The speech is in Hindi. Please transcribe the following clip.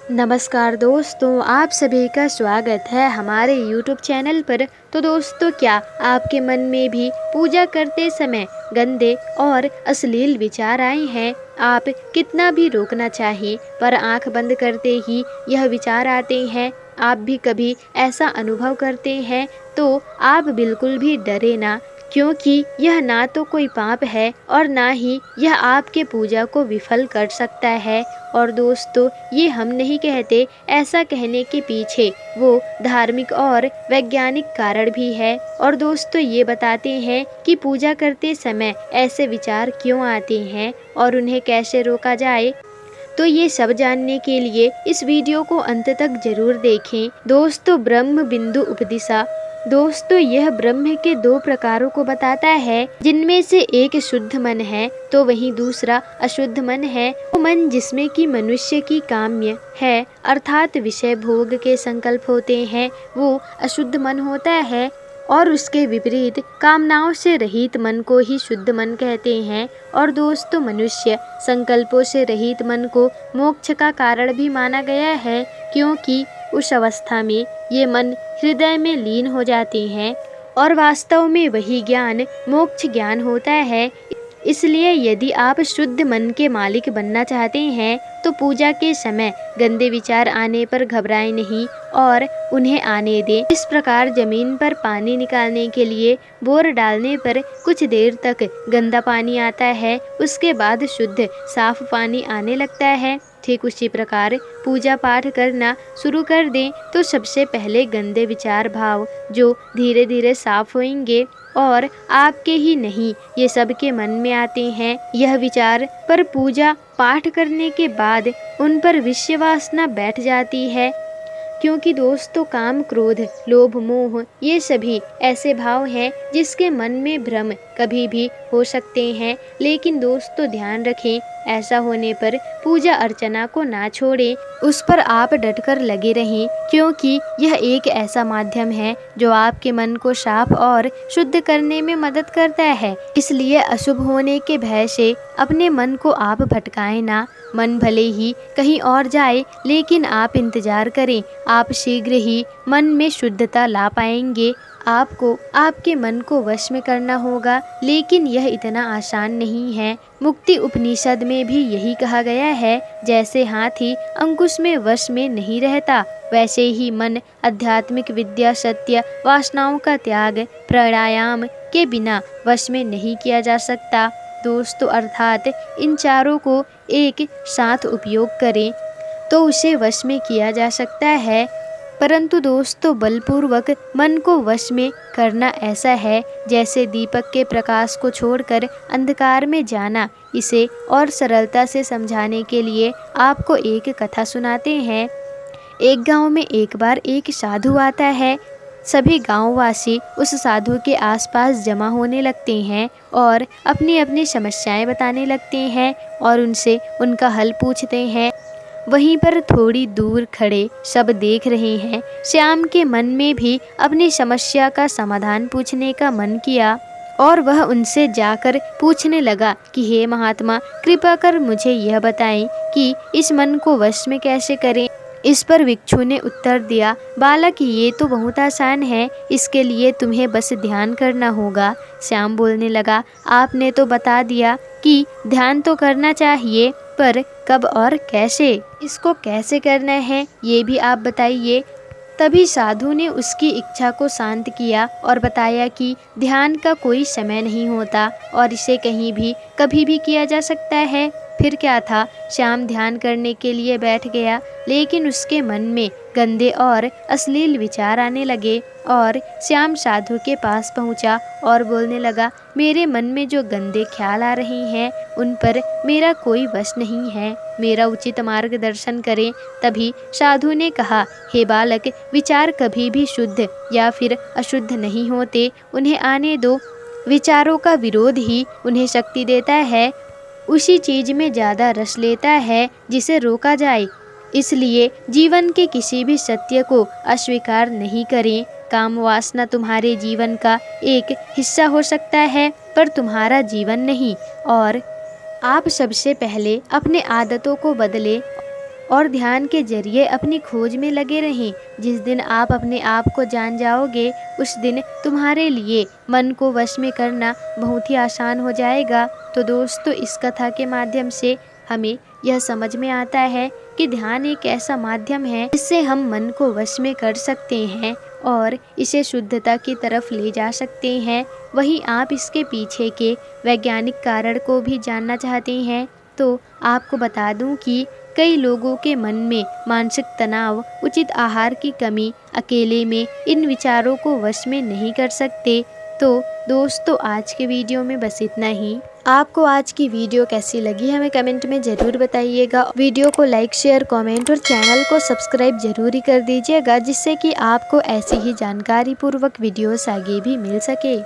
नमस्कार दोस्तों, आप सभी का स्वागत है हमारे YouTube चैनल पर। तो दोस्तों, क्या आपके मन में भी पूजा करते समय गंदे और अश्लील विचार आए हैं? आप कितना भी रोकना चाहें पर आंख बंद करते ही यह विचार आते हैं। आप भी कभी ऐसा अनुभव करते हैं? तो आप बिल्कुल भी डरे ना, क्योंकि यह ना तो कोई पाप है और ना ही यह आपके पूजा को विफल कर सकता है। और दोस्तों, ये हम नहीं कहते, ऐसा कहने के पीछे वो धार्मिक और वैज्ञानिक कारण भी है। और दोस्तों, ये बताते हैं कि पूजा करते समय ऐसे विचार क्यों आते हैं और उन्हें कैसे रोका जाए। तो ये सब जानने के लिए इस वीडियो को अंत तक जरूर देखें। दोस्तों, ब्रह्म बिंदु उपदिशा। दोस्तों, यह ब्रह्म के दो प्रकारों को बताता है, जिनमें से एक शुद्ध मन है तो वहीं दूसरा अशुद्ध मन है। वो मन जिसमें कि मनुष्य की काम्य है, अर्थात विषय भोग के संकल्प होते हैं, वो अशुद्ध मन होता है। और उसके विपरीत कामनाओं से रहित मन को ही शुद्ध मन कहते हैं। और दोस्तों, मनुष्य संकल्पों से रहित मन को मोक्ष का कारण भी माना गया है, क्योंकि उस अवस्था में ये मन हृदय में लीन हो जाते हैं और वास्तव में वही ज्ञान मोक्ष ज्ञान होता है। इसलिए यदि आप शुद्ध मन के मालिक बनना चाहते हैं तो पूजा के समय गंदे विचार आने पर घबराएं नहीं और उन्हें आने दें। इस प्रकार जमीन पर पानी निकालने के लिए बोर डालने पर कुछ देर तक गंदा पानी आता है, उसके बाद शुद्ध साफ पानी आने लगता है। ठीक उसी प्रकार पूजा पाठ करना शुरू कर दें तो सबसे पहले गंदे विचार भाव जो धीरे धीरे साफ होंगे और आपके ही नहीं ये सबके मन में आते हैं यह विचार। पर पूजा पाठ करने के बाद उन पर विषय वासना बैठ जाती है, क्योंकि दोस्तों, काम क्रोध लोभ मोह ये सभी ऐसे भाव हैं जिसके मन में भ्रम कभी भी हो सकते हैं। लेकिन दोस्तों, ध्यान रखें, ऐसा होने पर पूजा अर्चना को ना छोड़ें, उस पर आप डटकर लगे रहें, क्योंकि यह एक ऐसा माध्यम है जो आपके मन को साफ और शुद्ध करने में मदद करता है। इसलिए अशुभ होने के भय से अपने मन को आप भटकाएं ना। मन भले ही कहीं और जाए, लेकिन आप इंतजार करें, आप शीघ्र ही मन में शुद्धता ला पाएंगे। आपको आपके मन को वश में करना होगा, लेकिन यह इतना आसान नहीं है। मुक्ति उपनिषद में भी यही कहा गया है, जैसे हाथी अंकुश में वश में नहीं रहता, वैसे ही मन आध्यात्मिक विद्या सत्य वासनाओं का त्याग प्राणायाम के बिना वश में नहीं किया जा सकता। दोस्तों, अर्थात इन चारों को एक साथ उपयोग करें तो उसे वश में किया जा सकता है। परंतु दोस्तों, बलपूर्वक मन को वश में करना ऐसा है जैसे दीपक के प्रकाश को छोड़कर अंधकार में जाना। इसे और सरलता से समझाने के लिए आपको एक कथा सुनाते हैं। एक गांव में एक बार एक साधु आता है। सभी गांववासी उस साधु के आसपास जमा होने लगते हैं और अपनी अपनी समस्याएं बताने लगते हैं और उनसे उनका हल पूछते हैं। वहीं पर थोड़ी दूर खड़े सब देख रहे हैं। श्याम के मन में भी अपनी समस्या का समाधान पूछने का मन किया और वह उनसे जाकर पूछने लगा कि हे महात्मा, कृपा कर मुझे यह बताएं कि इस मन को वश में कैसे करें। इस पर भिक्षु ने उत्तर दिया, बालक, ये तो बहुत आसान है, इसके लिए तुम्हें बस ध्यान करना होगा। श्याम बोलने लगा, आपने तो बता दिया कि ध्यान तो करना चाहिए, पर कब और कैसे? इसको कैसे करना है ये भी आप बताइए। तभी साधु ने उसकी इच्छा को शांत किया और बताया कि ध्यान का कोई समय नहीं होता और इसे कहीं भी कभी भी किया जा सकता है। फिर क्या था, श्याम ध्यान करने के लिए बैठ गया, लेकिन उसके मन में गंदे और अश्लील विचार आने लगे और श्याम साधु के पास पहुंचा और बोलने लगा, मेरे मन में जो गंदे ख्याल आ रहे हैं उन पर मेरा कोई वश नहीं है, मेरा उचित मार्गदर्शन करें। तभी साधु ने कहा, हे बालक, विचार कभी भी शुद्ध या फिर अशुद्ध नहीं होते, उन्हें आने दो। विचारों का विरोध ही उन्हें शक्ति देता है, उसी चीज में ज़्यादा रस लेता है जिसे रोका जाए। इसलिए जीवन के किसी भी सत्य को अस्वीकार नहीं करें। काम वासना तुम्हारे जीवन का एक हिस्सा हो सकता है, पर तुम्हारा जीवन नहीं। और आप सबसे पहले अपने आदतों को बदलें और ध्यान के जरिए अपनी खोज में लगे रहें। जिस दिन आप अपने आप को जान जाओगे उस दिन तुम्हारे लिए मन को वश में करना बहुत ही आसान हो जाएगा। तो दोस्तों, इस कथा के माध्यम से हमें यह समझ में आता है कि ध्यान एक ऐसा माध्यम है जिससे हम मन को वश में कर सकते हैं और इसे शुद्धता की तरफ ले जा सकते हैं। वहीं आप इसके पीछे के वैज्ञानिक कारण को भी जानना चाहते हैं तो आपको बता दूं कि कई लोगों के मन में मानसिक तनाव, उचित आहार की कमी, अकेले में इन विचारों को वश में नहीं कर सकते। तो दोस्तों, आज के वीडियो में बस इतना ही। आपको आज की वीडियो कैसी लगी हमें कमेंट में ज़रूर बताइएगा। वीडियो को लाइक, शेयर, कमेंट और चैनल को सब्सक्राइब जरूर ही कर दीजिएगा, जिससे कि आपको ऐसी ही जानकारी पूर्वक वीडियोस आगे भी मिल सके।